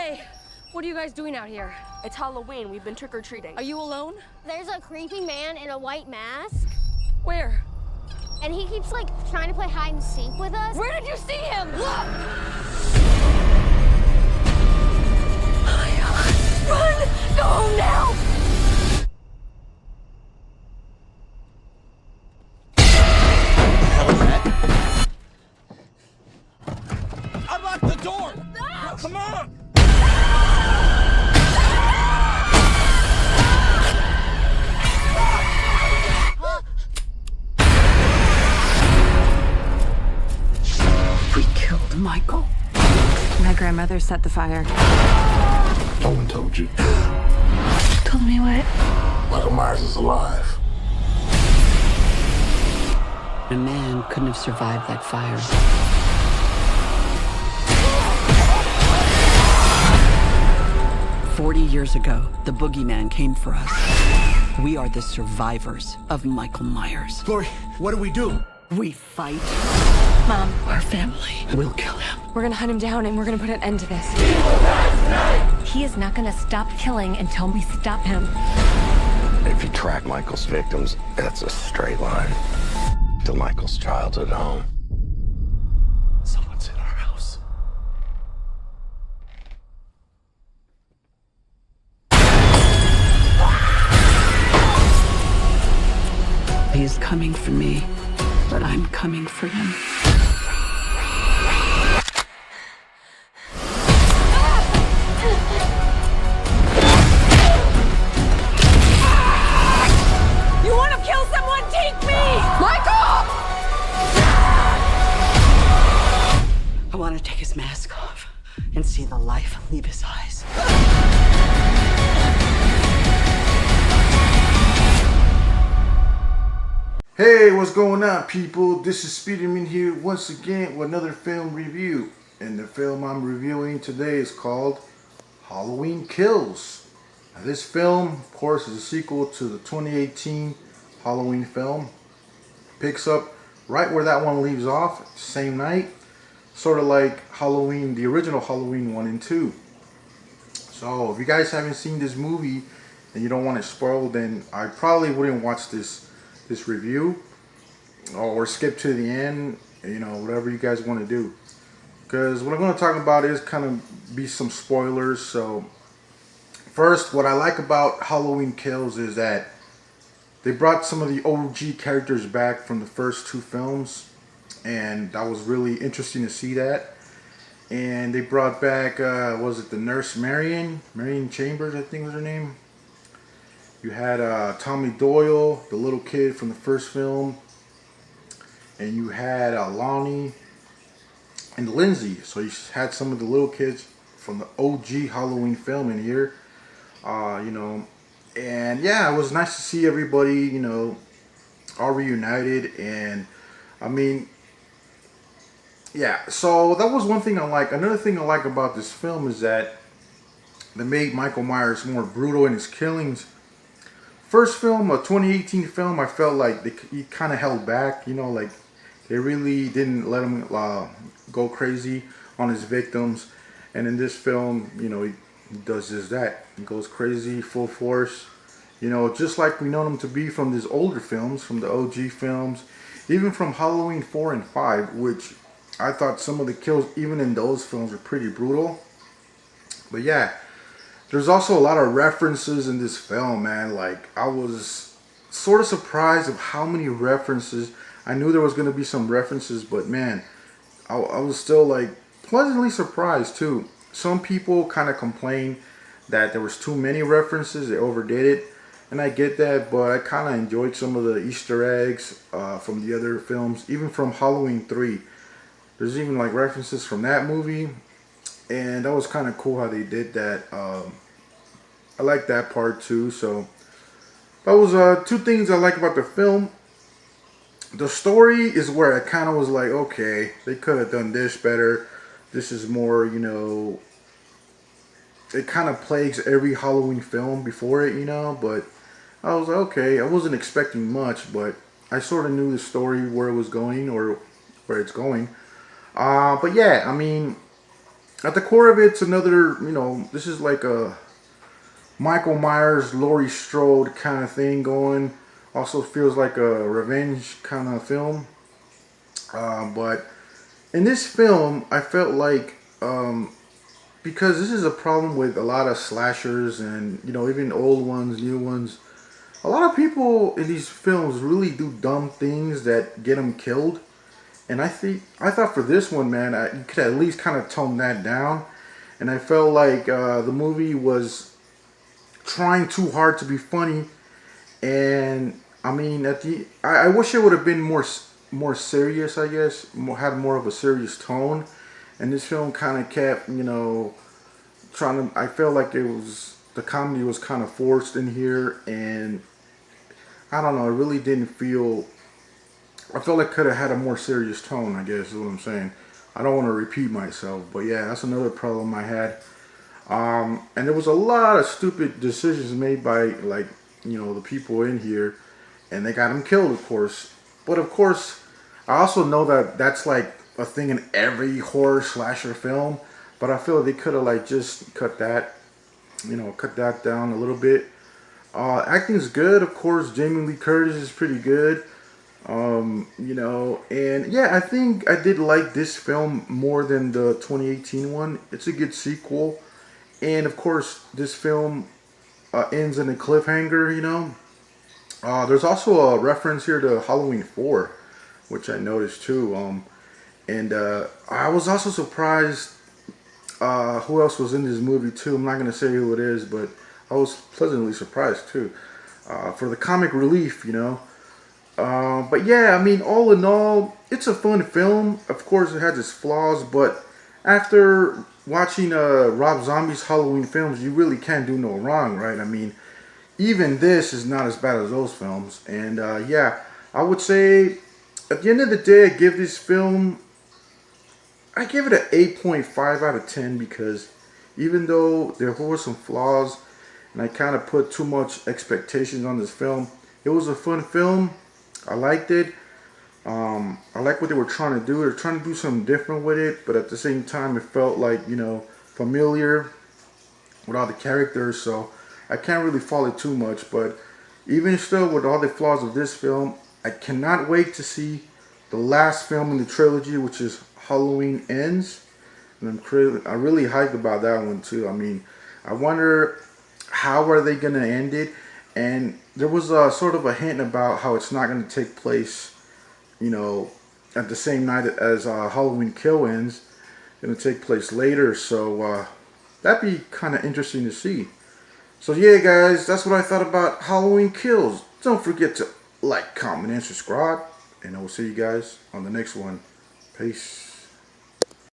Hey, what are you guys doing out here? It's Halloween. We've been trick-or-treating. Are you alone? There's a creepy man in a white mask, Where? and he keeps like trying to play hide and seek with us. Where did you see him? Look! Run! Go home now! Unlock the door! No! Come on! We killed Michael. My grandmother set the fire. No one told you. Told me what? Michael Myers is alive. A man couldn't have survived that fire. "40 years ago, the boogeyman came for us. We are the survivors of Michael Myers. Glory, what do we do? We fight. Mom, Our family will kill him. we're gonna hunt him down and we're gonna put an end to this. He is not gonna stop killing until we stop him. If you track Michael's victims, that's a straight line to Michael's childhood home. Someone's in our house. He is coming for me, but I'm coming for him. You want to kill someone? Take me! Michael! I want to take his mask off and see the life leave his eyes. Hey, what's going on, people? This is Speederman here once again with another film review. And the film I'm reviewing today is called Halloween Kills. Now, this film, of course, is a sequel to the 2018 Halloween film. Picks up right where that one leaves off, same night. Sort of like Halloween, the original Halloween 1 and 2. So, if you guys haven't seen this movie and you don't want it spoiled, then I probably wouldn't watch this review or skip to the end, you know, whatever you guys want to do, because what I'm going to talk about is kind of be some spoilers. So first, what I like about Halloween Kills is that they brought some of the OG characters back from the first two films, and that was really interesting to see that. And they brought back was it the nurse Marion Chambers, I think was her name. You had Tommy Doyle, the little kid from the first film, and you had Lonnie and Lindsay. So you had some of the little kids from the OG Halloween film in here, you know, and yeah, it was nice to see everybody, you know, all reunited. And I mean, yeah, so that was one thing I like. Another thing I like about this film is that they made Michael Myers more brutal in his killings. First film, a 2018 film, I felt like he kind of held back, you know, like they really didn't let him go crazy on his victims. And in this film, you know, he does just that. He goes crazy, full force, you know, just like we know him to be from these older films, from the OG films, even from Halloween 4 and 5, which I thought some of the kills, even in those films, were pretty brutal. But yeah. There's also a lot of references in this film, man. Like, I was sort of surprised of how many references. I knew there was going to be some references, but man, I was still like pleasantly surprised too. Some people kind of complain that there was too many references, they overdid it, and I get that, but I kind of enjoyed some of the Easter eggs from the other films, even from Halloween 3. There's even like references from that movie. And that was kind of cool how they did that. I like that part too. So that was two things I like about the film. The story is where I kind of was like, okay, they could have done this better. This is more, you know, it kind of plagues every Halloween film before it, you know. But I was like, okay, I wasn't expecting much, but I sort of knew the story, where it was going or where it's going. But yeah, I mean, at the core of it's another, you know, this is like a Michael Myers, Laurie Strode kind of thing going. Also feels like a revenge kind of film. But in this film, I felt like, because this is a problem with a lot of slashers and, you know, even old ones, new ones. A lot of people in these films really do dumb things that get them killed. And I thought for this one, man, you could at least kind of tone that down. And I felt like the movie was trying too hard to be funny. And I mean, I wish it would have been more serious, I guess, had more of a serious tone. And this film kind of kept, you know, I felt like the comedy was kind of forced in here, and I don't know, it really didn't feel, I felt like it could have had a more serious tone, I guess is what I'm saying. I don't want to repeat myself, but yeah, that's another problem I had. And there was a lot of stupid decisions made by, like, you know, the people in here, and they got him killed, of course. But of course, I also know that that's like a thing in every horror slasher film, but I feel they could have like just cut that, you know, cut that down a little bit. Acting's good, of course. Jamie Lee Curtis is pretty good, you know, and yeah, I think I did like this film more than the 2018 one. It's a good sequel, and of course, this film ends in a cliffhanger, you know. There's also a reference here to Halloween 4, which I noticed too. And I was also surprised who else was in this movie too. I'm not going to say who it is, but I was pleasantly surprised too. For the comic relief, you know. But yeah, I mean, all in all, it's a fun film. Of course, it has its flaws, but after watching Rob Zombie's Halloween films, you really can't do no wrong, right? I mean, even this is not as bad as those films. And yeah, I would say at the end of the day, I give this film, I give it an 8.5 out of 10, because even though there were some flaws and I kind of put too much expectations on this film, it was a fun film. I liked it. I like what they were trying to do. They're trying to do something different with it, but at the same time, it felt like, you know, familiar with all the characters, so I can't really fault it too much. But even still, with all the flaws of this film, I cannot wait to see the last film in the trilogy, which is Halloween Ends. And I'm really hyped about that one too. I mean, I wonder how are they going to end it. And there was a sort of a hint about how it's not going to take place, you know, at the same night as Halloween Kill ends. It's going to take place later. So that'd be kind of interesting to see. So yeah, guys, that's what I thought about Halloween Kills. Don't forget to like, comment, and subscribe. And I will see you guys on the next one. Peace.